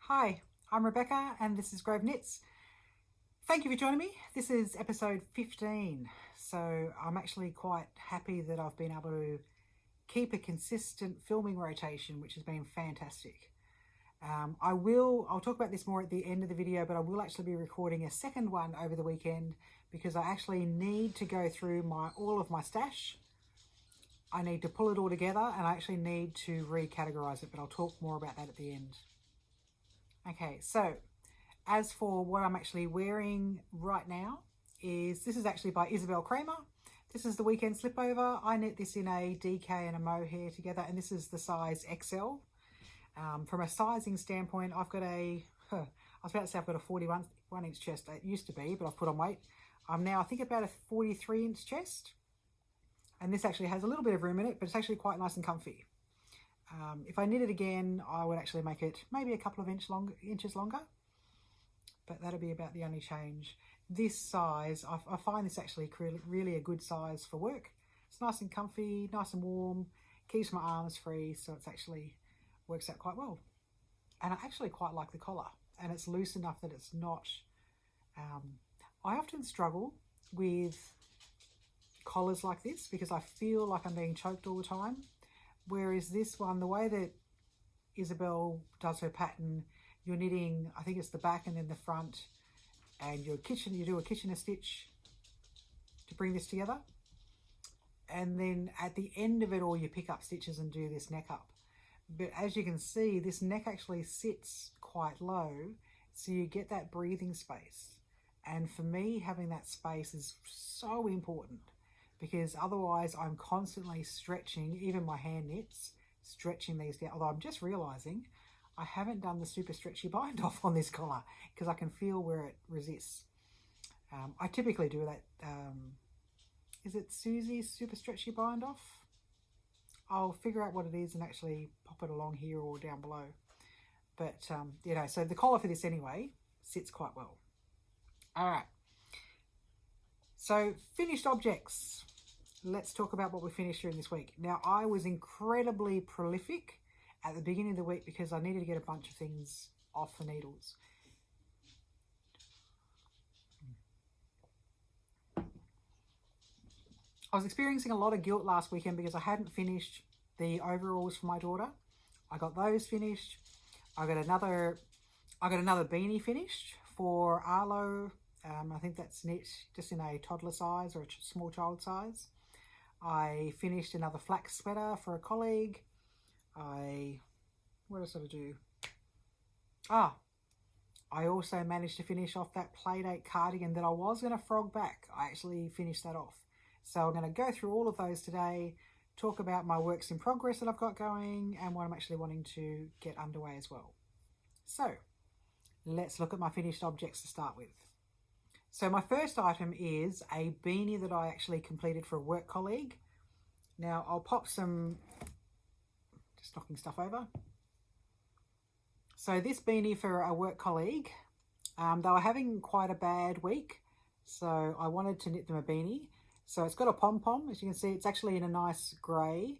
Hi, I'm Rebecca and this is Grove Knits. Thank you for joining me. This is episode 15. So I'm actually quite happy that I've been able to keep a consistent filming rotation, which has been fantastic. I'll talk about this more at the end of the video, but I will actually be recording a second one over the weekend because I actually need to go through all of my stash. I need to pull it all together and I actually need to recategorize it, but I'll talk more about that at the end. Okay, so as for what I'm actually wearing right now, this is actually by Isabel Kramer. This is the weekend slipover. I knit this in a DK and a mohair together, and this is the size XL. From a sizing standpoint, I've got I was about to say I've got a 41 inch chest. It used to be, but I've put on weight. I'm now, I think, about a 43 inch chest. And this actually has a little bit of room in it, but it's actually quite nice and comfy. If I knit it again, I would actually make it maybe a couple of inches longer, but that'll be about the only change. This size, I find this actually really a good size for work. It's nice and comfy, nice and warm, keeps my arms free, so it's actually works out quite well. And I actually quite like the collar, and it's loose enough that it's not... I often struggle with collars like this because I feel like I'm being choked all the time. Whereas this one, the way that Isabel does her pattern, you're knitting, I think it's the back and then the front, and you do a Kitchener stitch to bring this together. And then at the end of it all, you pick up stitches and do this neck up. But as you can see, this neck actually sits quite low, so you get that breathing space. And for me, having that space is so important, because otherwise I'm constantly stretching, even my hand knits, stretching these down. Although I'm just realizing I haven't done the super stretchy bind off on this collar because I can feel where it resists. I typically do that. Is it Susie's super stretchy bind off? I'll figure out what it is and actually pop it along here or down below. But, so the collar for this anyway sits quite well. All right. So finished objects. Let's talk about what we finished during this week. Now, I was incredibly prolific at the beginning of the week because I needed to get a bunch of things off the needles. I was experiencing a lot of guilt last weekend because I hadn't finished the overalls for my daughter. I got those finished. I got another beanie finished for Arlo. I think that's knit just in a toddler size or a small child size. I finished another flax sweater for a colleague. What else did I do? I also managed to finish off that Playdate cardigan that I was going to frog back. I actually finished that off. So I'm going to go through all of those today, talk about my works in progress that I've got going and what I'm actually wanting to get underway as well. So let's look at my finished objects to start with. So my first item is a beanie that I actually completed for a work colleague. Now I'll pop some, just knocking stuff over. So this beanie for a work colleague, they were having quite a bad week, so I wanted to knit them a beanie. So it's got a pom-pom, as you can see, it's actually in a nice grey.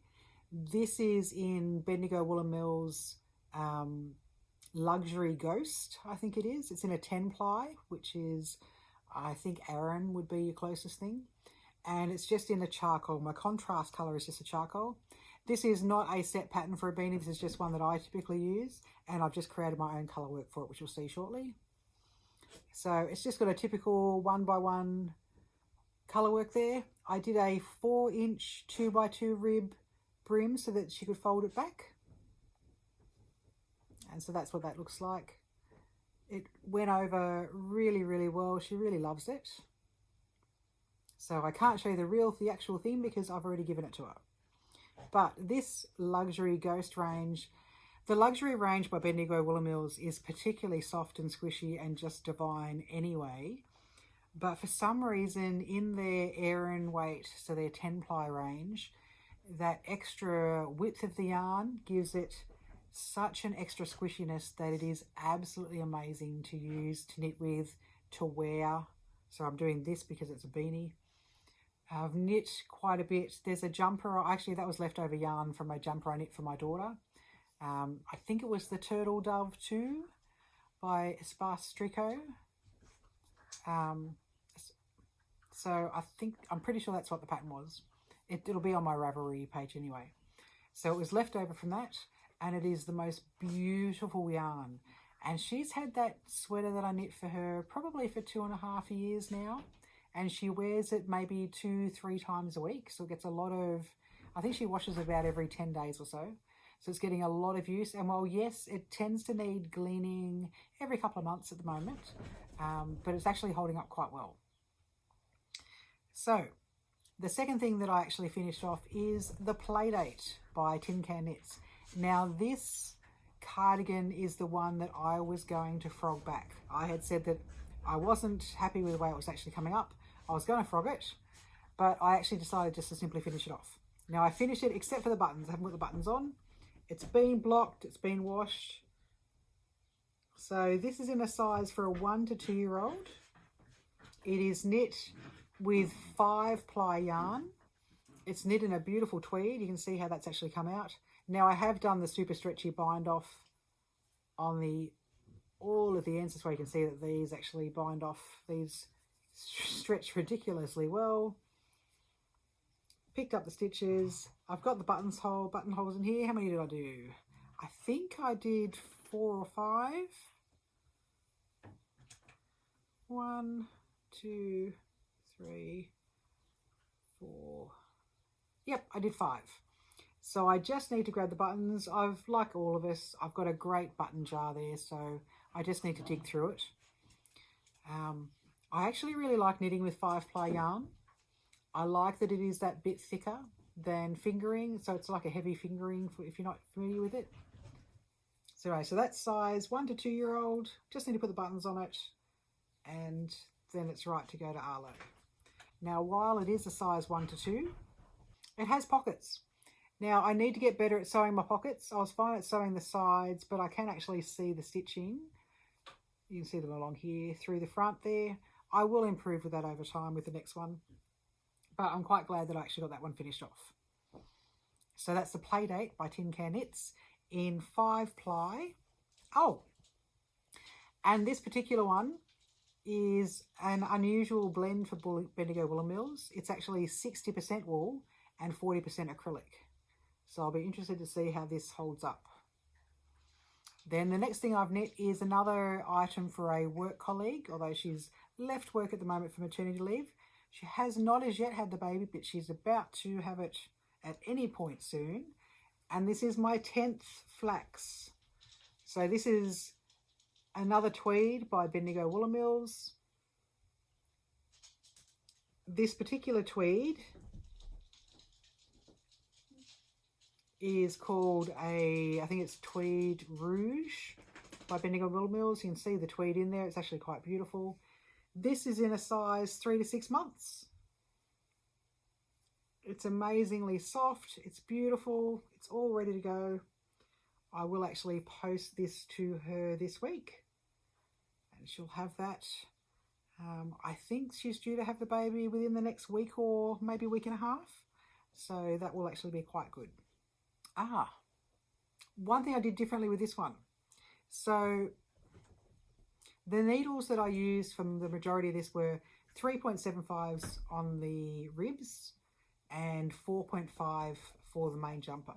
This is in Bendigo Woolen Mills Luxury Ghost, I think it is. It's in a 10-ply, which is... I think Aran would be your closest thing. And it's just in a charcoal. My contrast colour is just a charcoal. This is not a set pattern for a beanie. This is just one that I typically use. And I've just created my own colour work for it, which you'll see shortly. So it's just got a typical 1x1 colour work there. I did a 4-inch 2x2 rib brim so that she could fold it back. And so that's what that looks like. It went over really, really well. She really loves it. So I can't show you the actual thing because I've already given it to her. But this Luxury Ghost range, the Luxury range by Bendigo Woolen Mills is particularly soft and squishy and just divine anyway. But for some reason in their Aran weight, so their 10-ply range, that extra width of the yarn gives it such an extra squishiness that it is absolutely amazing to use, to knit with, to wear. So I'm doing this because it's a beanie. I've knit quite a bit. There's a jumper, actually that was leftover yarn from a jumper I knit for my daughter. I think it was the Turtle Dove too. by Sparse Strico. So I'm pretty sure that's what the pattern was. It'll be on my Ravelry page anyway. So it was left over from that, and it is the most beautiful yarn. And she's had that sweater that I knit for her probably for 2.5 years now, and she wears it maybe 2-3 times a week. So it gets a lot of, I think she washes about every 10 days or so. So it's getting a lot of use. And while yes, it tends to need gleaning every couple of months at the moment, but it's actually holding up quite well. So the second thing that I actually finished off is the Playdate by Tin Can Knits. Now this cardigan is the one that I was going to frog back. I had said that I wasn't happy with the way it was actually coming up. I was going to frog it, but I actually decided just to simply finish it off. Now I finished it except for the buttons. I haven't put the buttons on. It's been blocked, it's been washed. So this is in a size for a 1 to 2 year old. It is knit with 5-ply yarn. It's knit in a beautiful tweed. You can see how that's actually come out. Now I have done the super stretchy bind off on all of the ends. This way you can see that these actually bind off. These stretch ridiculously well. Picked up the stitches. I've got the buttonholes in here. How many did I do? I think I did 4 or 5. 1, 2, 3, 4. Yep, I did 5. So I just need to grab the buttons. Like all of us, I've got a great button jar there, so I just need to dig through it. I actually really like knitting with 5-ply yarn. I like that it is that bit thicker than fingering, so it's like a heavy fingering if you're not familiar with it. So anyway, so that's size 1 to 2 year old. Just need to put the buttons on it, and then it's right to go to Arlo. Now, while it is a size 1 to 2, it has pockets. Now, I need to get better at sewing my pockets. I was fine at sewing the sides, but I can actually see the stitching. You can see them along here through the front there. I will improve with that over time with the next one. But I'm quite glad that I actually got that one finished off. So that's the Playdate by Tin Can Knits in 5-ply. Oh, and this particular one is an unusual blend for Bendigo Woolen Mills. It's actually 60% wool and 40% acrylic. So I'll be interested to see how this holds up. Then the next thing I've knit is another item for a work colleague, although she's left work at the moment for maternity leave. She has not as yet had the baby, but she's about to have it at any point soon. And this is my 10th flax. So this is another tweed by Bendigo Woolen Mills. This particular tweed is called I think it's Tweed Rouge by Bendigo Woolen Mills. You can see the tweed in there. It's actually quite beautiful. This is in a size 3 to 6 months. It's amazingly soft. It's beautiful. It's all ready to go. I will actually post this to her this week, and she'll have that. I think she's due to have the baby within the next week or maybe week and a half. So that will actually be quite good. One thing I did differently with this one. So the needles that I used from the majority of this were 3.75s on the ribs and 4.5 for the main jumper.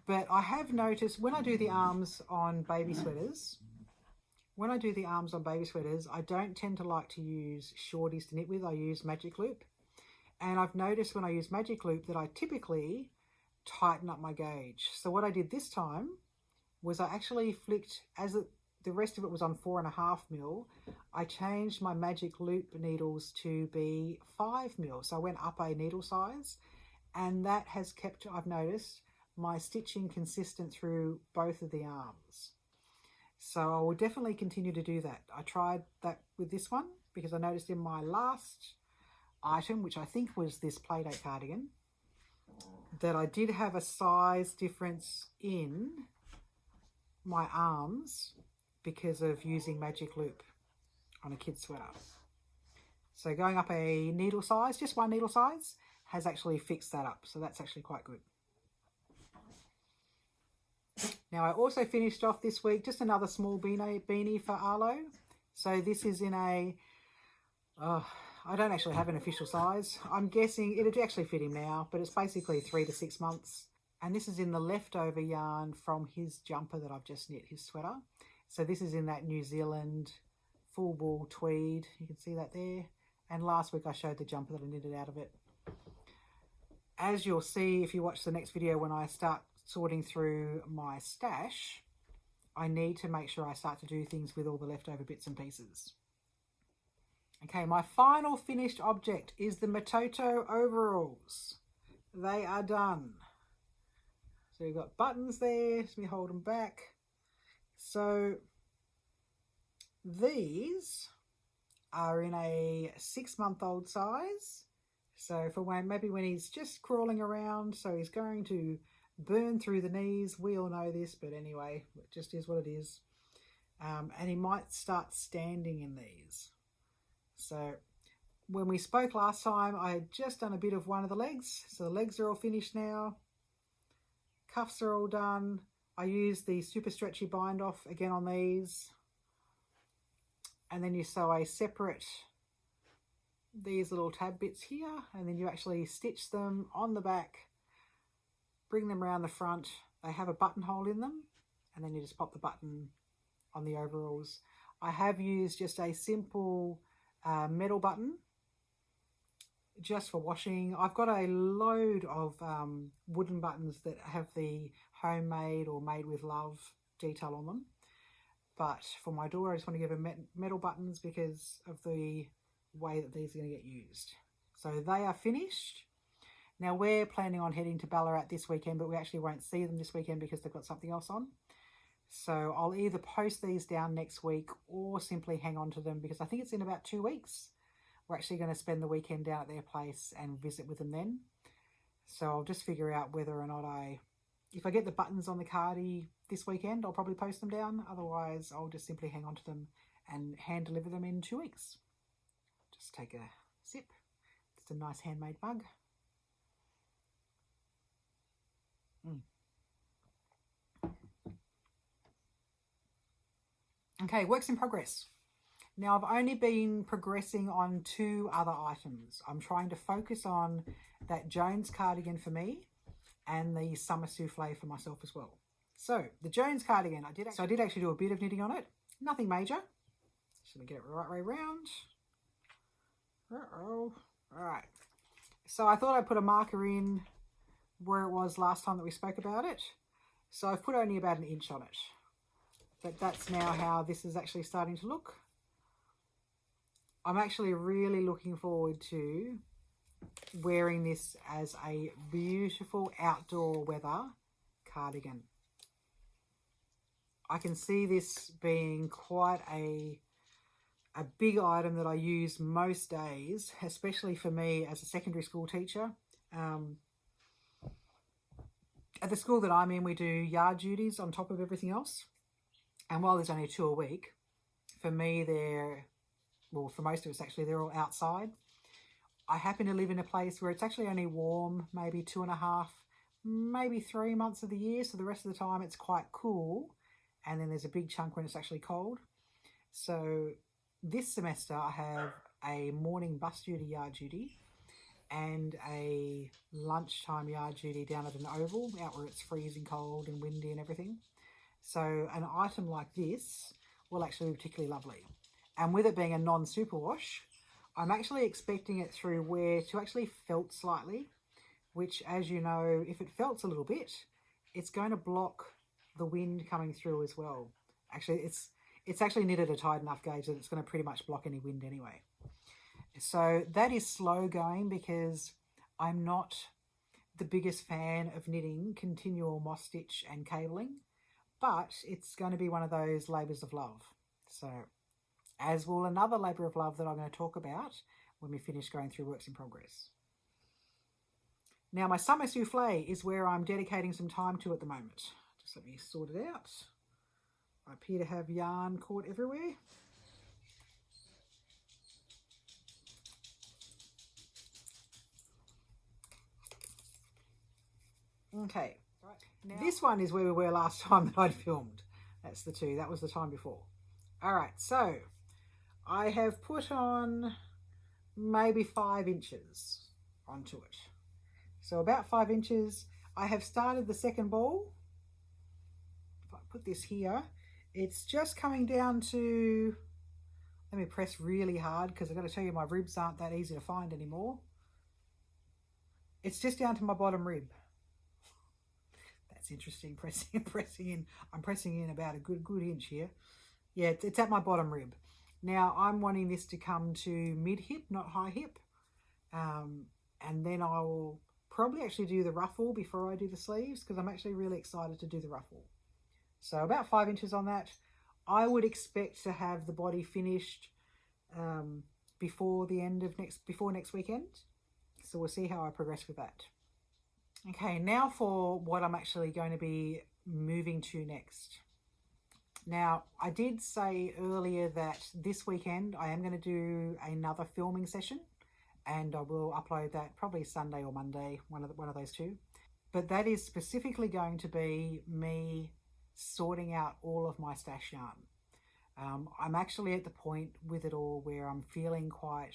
But I have noticed when I do the arms on baby sweaters, I don't tend to like to use shorties to knit with. I use Magic Loop. And I've noticed when I use Magic Loop that I typically tighten up my gauge. So what I did this time was I actually flicked, as the rest of it was on 4.5 mil, I changed my Magic Loop needles to be 5 mil. So I went up a needle size, and that has kept, I've noticed, my stitching consistent through both of the arms. So I will definitely continue to do that. I tried that with this one because I noticed in my last item, which I think was this Playdate cardigan, that I did have a size difference in my arms because of using Magic Loop on a kid's sweater. So going up a needle size, just one needle size, has actually fixed that up. So that's actually quite good. Now I also finished off this week just another small beanie for Arlo. So this is in a, I don't actually have an official size. I'm guessing it'd actually fit him now, but it's basically 3 to 6 months. And this is in the leftover yarn from his jumper that I've just knit, his sweater. So this is in that New Zealand full wool tweed. You can see that there. And last week I showed the jumper that I knitted out of it. As you'll see if you watch the next video, when I start sorting through my stash, I need to make sure I start to do things with all the leftover bits and pieces. Okay, my final finished object is the Matoto overalls. They are done. So you've got buttons there, let me hold them back. So these are in a 6-month-old size. So for maybe when he's just crawling around, so he's going to burn through the knees. We all know this, but anyway, it just is what it is. And he might start standing in these. So when we spoke last time, I had just done a bit of one of the legs. So the legs are all finished now. Cuffs are all done. I used the super stretchy bind off again on these. And then you sew a separate, these little tab bits here, and then you actually stitch them on the back, bring them around the front. They have a buttonhole in them, and then you just pop the button on the overalls. I have used just a simple metal button just for washing. I've got a load of wooden buttons that have the homemade or made with love detail on them, but for my door I just want to give her metal buttons because of the way that these are going to get used. So they are finished. Now we're planning on heading to Ballarat this weekend, but we actually won't see them this weekend because they've got something else on. So I'll either post these down next week or simply hang on to them because I think it's in about 2 weeks. We're actually going to spend the weekend down at their place and visit with them then. So I'll just figure out whether or not if I get the buttons on the cardie this weekend, I'll probably post them down. Otherwise, I'll just simply hang on to them and hand deliver them in 2 weeks. Just take a sip. It's a nice handmade mug. Okay, works in progress. Now I've only been progressing on 2 other items. I'm trying to focus on that Jones cardigan for me and the summer souffle for myself as well. So the Jones cardigan, I did actually do a bit of knitting on it. Nothing major. Just gonna get it right way around. All right. So I thought I'd put a marker in where it was last time that we spoke about it. So I've put only about 1 inch on it. But that's now how this is actually starting to look. I'm actually really looking forward to wearing this as a beautiful outdoor weather cardigan. I can see this being quite a big item that I use most days, especially for me as a secondary school teacher. At the school that I'm in, we do yard duties on top of everything else. And while there's only 2 a week, for me, for most of us actually, they're all outside. I happen to live in a place where it's actually only warm, maybe 2.5, maybe 3 months of the year. So the rest of the time it's quite cool. And then there's a big chunk when it's actually cold. So this semester I have a morning bus duty yard duty and a lunchtime yard duty down at an oval out where it's freezing cold and windy and everything. So an item like this will actually be particularly lovely. And with it being a non-superwash, I'm actually expecting it through wear to actually felt slightly, which, as you know, if it felts a little bit, it's going to block the wind coming through as well. Actually, it's actually knitted a tight enough gauge that it's going to pretty much block any wind anyway. So that is slow going because I'm not the biggest fan of knitting continual moss stitch and cabling, but it's going to be one of those labours of love. So, as will another labour of love that I'm going to talk about when we finish going through works in progress. Now, my summer souffle is where I'm dedicating some time to at the moment. Just let me sort it out. I appear to have yarn caught everywhere. Okay, This one is where we were last time that I'd filmed. That's the two. That was the time before. All right, so I have put on maybe 5 inches onto it. So about 5 inches. I have started the second ball. If I put this here, it's just coming down to, let me press really hard because I've got to tell you my ribs aren't that easy to find anymore. It's just down to my bottom rib. That's interesting, pressing in. I'm pressing in about a good inch here. Yeah, it's at my bottom rib. Now I'm wanting this to come to mid hip, not high hip. And then I will probably actually do the ruffle before I do the sleeves because I'm actually really excited to do the ruffle. So about 5 inches on that. I would expect to have the body finished before next weekend. So we'll see how I progress with that. Okay, now for what I'm actually going to be moving to next. Now, I did say earlier that this weekend I am going to do another filming session, and I will upload that probably Sunday or Monday, one of those two. But that is specifically going to be me sorting out all of my stash yarn. I'm actually at the point with it all where I'm feeling quite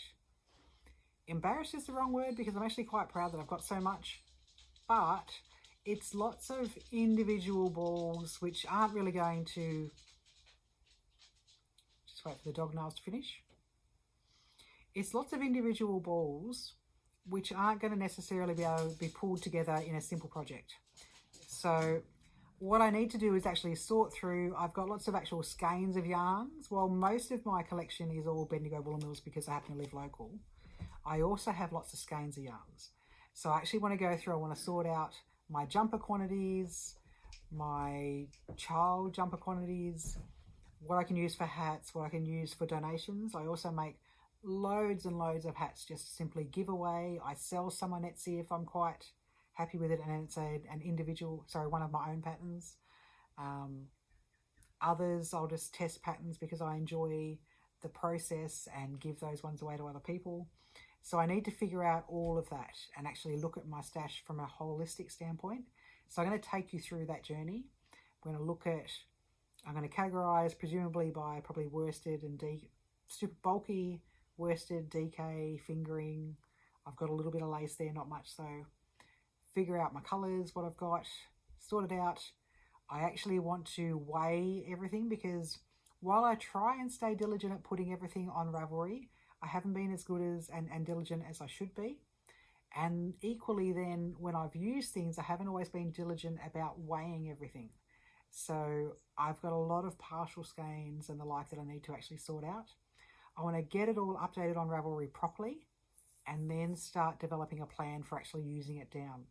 embarrassed is the wrong word because I'm actually quite proud that I've got so much, but it's lots of individual balls which aren't really going to, just wait for the dog nails to finish. It's lots of individual balls which aren't going to necessarily be able to be pulled together in a simple project. So what I need to do is actually sort through, I've got lots of actual skeins of yarns. While most of my collection is all Bendigo Woolen Mills because I happen to live local, I also have lots of skeins of yarns. So I actually want to go through, I want to sort out my jumper quantities, my child jumper quantities, what I can use for hats, what I can use for donations. I also make loads and loads of hats just to simply give away. I sell some on Etsy if I'm quite happy with it, and it's an individual, one of my own patterns. Others I'll just test patterns because I enjoy the process and give those ones away to other people. So I need to figure out all of that and actually look at my stash from a holistic standpoint. So I'm going to take you through that journey. I'm going to categorize presumably by probably worsted and super bulky, worsted, DK, fingering. I've got a little bit of lace there, not much so. Figure out my colors, what I've got, sort it out. I actually want to weigh everything because while I try and stay diligent at putting everything on Ravelry, I haven't been as good as and diligent as I should be. And equally then, when I've used things, I haven't always been diligent about weighing everything. So I've got a lot of partial skeins and the like that I need to actually sort out. I want to get it all updated on Ravelry properly and then start developing a plan for actually using it down.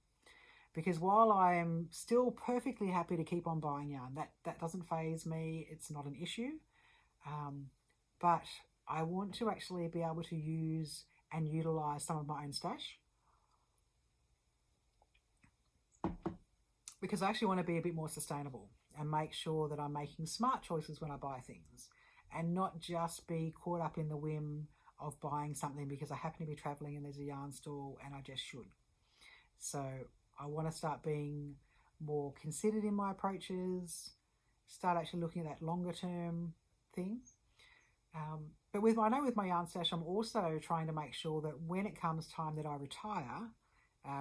Because while I am still perfectly happy to keep on buying yarn, that doesn't faze me, it's not an issue. But I want to actually be able to use and utilize some of my own stash. Because I actually want to be a bit more sustainable and make sure that I'm making smart choices when I buy things and not just be caught up in the whim of buying something because I happen to be traveling and there's a yarn store and I just should. So I want to start being more considered in my approaches, start actually looking at that longer term thing. But I know with my yarn stash, I'm also trying to make sure that when it comes time that I retire,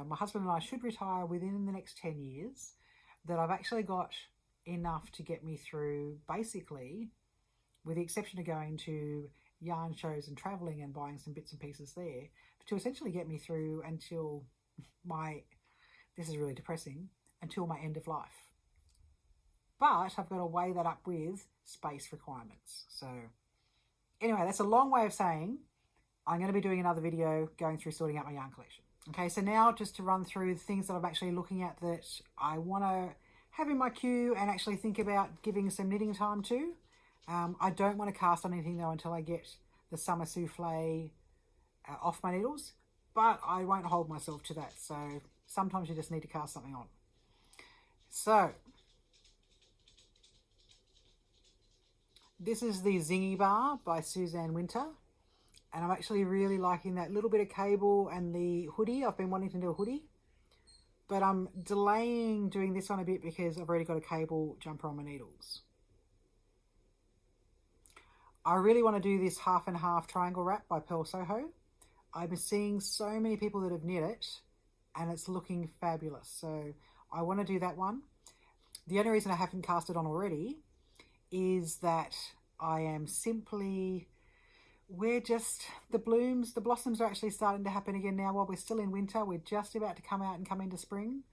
my husband and I should retire within the next 10 years, that I've actually got enough to get me through, basically, with the exception of going to yarn shows and traveling and buying some bits and pieces there, to essentially get me through until this is really depressing, until my end of life. But I've got to weigh that up with space requirements. So anyway, that's a long way of saying I'm going to be doing another video going through sorting out my yarn collection. Okay, so now just to run through the things that I'm actually looking at that I want to have in my queue and actually think about giving some knitting time to. I don't want to cast on anything though until I get the summer souffle off my needles, but I won't hold myself to that. So sometimes you just need to cast something on. So this is the Zingy Bar by Suzanne Winter. And I'm actually really liking that little bit of cable and the hoodie. I've been wanting to do a hoodie. But I'm delaying doing this one a bit because I've already got a cable jumper on my needles. I really want to do this half and half triangle wrap by Pearl Soho. I've been seeing so many people that have knit it and it's looking fabulous. So I want to do that one. The only reason I haven't cast it on already is that I am simply, the blossoms are actually starting to happen again now while we're still in winter. We're just about to come out and come into spring.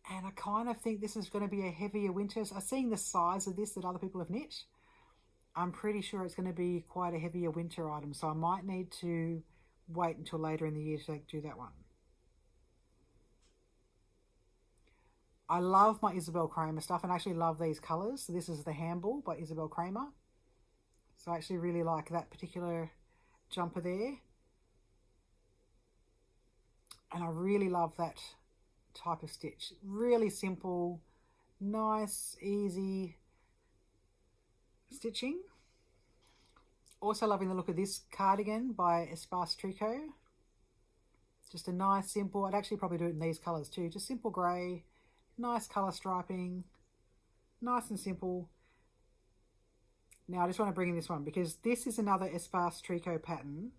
And I kind of think this is going to be a heavier winter. So seeing the size of this that other people have knit, I'm pretty sure it's going to be quite a heavier winter item. So I might need to wait until later in the year to do that one. I love my Isabel Kramer stuff and I actually love these colours. So this is the Handball by Isabel Kramer. So I actually really like that particular jumper there. And I really love that type of stitch. Really simple, nice, easy stitching. Also loving the look of this cardigan by Espace Tricot. Just a nice, simple, I'd actually probably do it in these colours too. Just simple grey, nice colour striping, nice and simple. Now I just want to bring in this one because this is another Espace Tricot pattern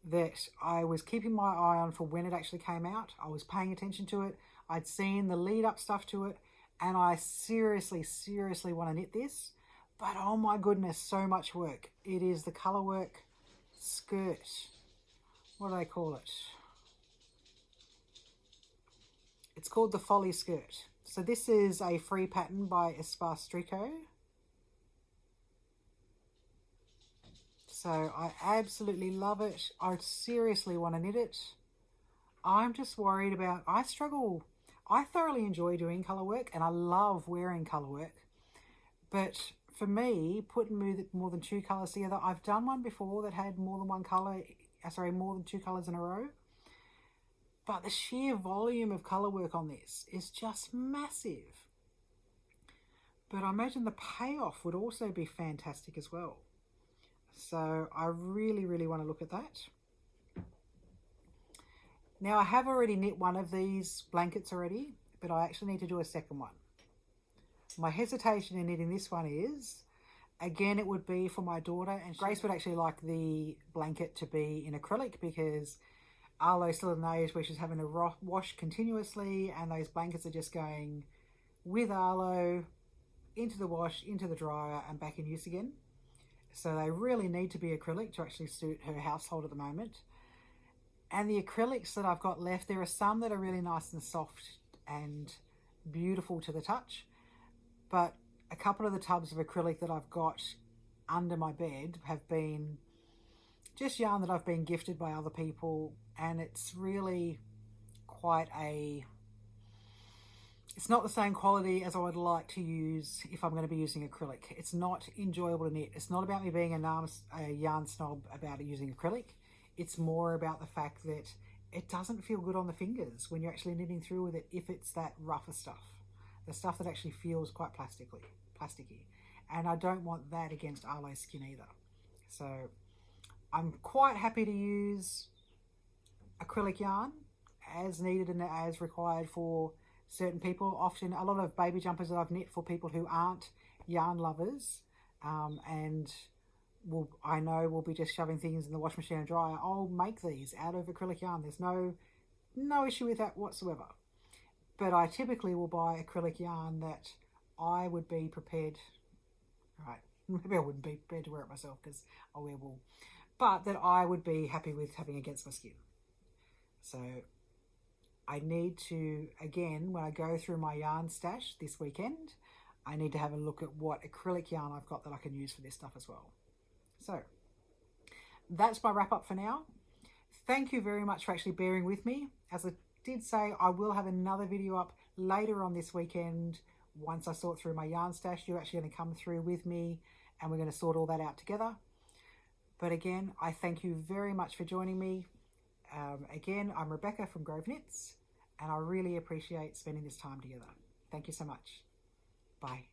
that I was keeping my eye on for when it actually came out. I was paying attention to it. I'd seen the lead up stuff to it and I seriously want to knit this. But oh my goodness, so much work. It is the colour work skirt. What do they call it? It's called the Folly Skirt. So this is a free pattern by Espace Tricot. So I absolutely love it. I seriously want to knit it. I'm just worried about, I struggle. I thoroughly enjoy doing colour work and I love wearing colour work. But for me, putting more than 2 colours together, I've done one before that had more than one colour, more than 2 colours in a row. But the sheer volume of colour work on this is just massive. But I imagine the payoff would also be fantastic as well. So I really want to look at that. Now I have already knit one of these blankets already, but I actually need to do a second one. My hesitation in knitting this one is, again, it would be for my daughter, and Grace would actually like the blanket to be in acrylic because Arlo's still in an age where she's having to wash continuously and those blankets are just going with Arlo into the wash, into the dryer and back in use again. So they really need to be acrylic to actually suit her household at the moment. And the acrylics that I've got left, there are some that are really nice and soft and beautiful to the touch. But a couple of the tubs of acrylic that I've got under my bed have been just yarn that I've been gifted by other people. And it's really quite it's not the same quality as I would like to use if I'm going to be using acrylic. It's not enjoyable to knit. It's not about me being a yarn snob about using acrylic. It's more about the fact that it doesn't feel good on the fingers when you're actually knitting through with it if it's that rougher stuff. The stuff that actually feels quite plasticky. And I don't want that against Arlo's skin either. So I'm quite happy to use acrylic yarn as needed and as required for certain people. Often a lot of baby jumpers that I've knit for people who aren't yarn lovers and I know we'll be just shoving things in the wash machine and dryer. I'll make these out of acrylic yarn. There's no issue with that whatsoever. But I typically will buy acrylic yarn that I would be prepared, right, maybe I wouldn't be prepared to wear it myself because I wear wool, but that I would be happy with having against my skin. So I need to, again, when I go through my yarn stash this weekend, I need to have a look at what acrylic yarn I've got that I can use for this stuff as well. So that's my wrap up for now. Thank you very much for actually bearing with me. As I did say, I will have another video up later on this weekend. Once I sort through my yarn stash, you're actually going to come through with me and we're going to sort all that out together. But again, I thank you very much for joining me. Again, I'm Rebecca from Grove Knits and I really appreciate spending this time together. Thank you so much. Bye.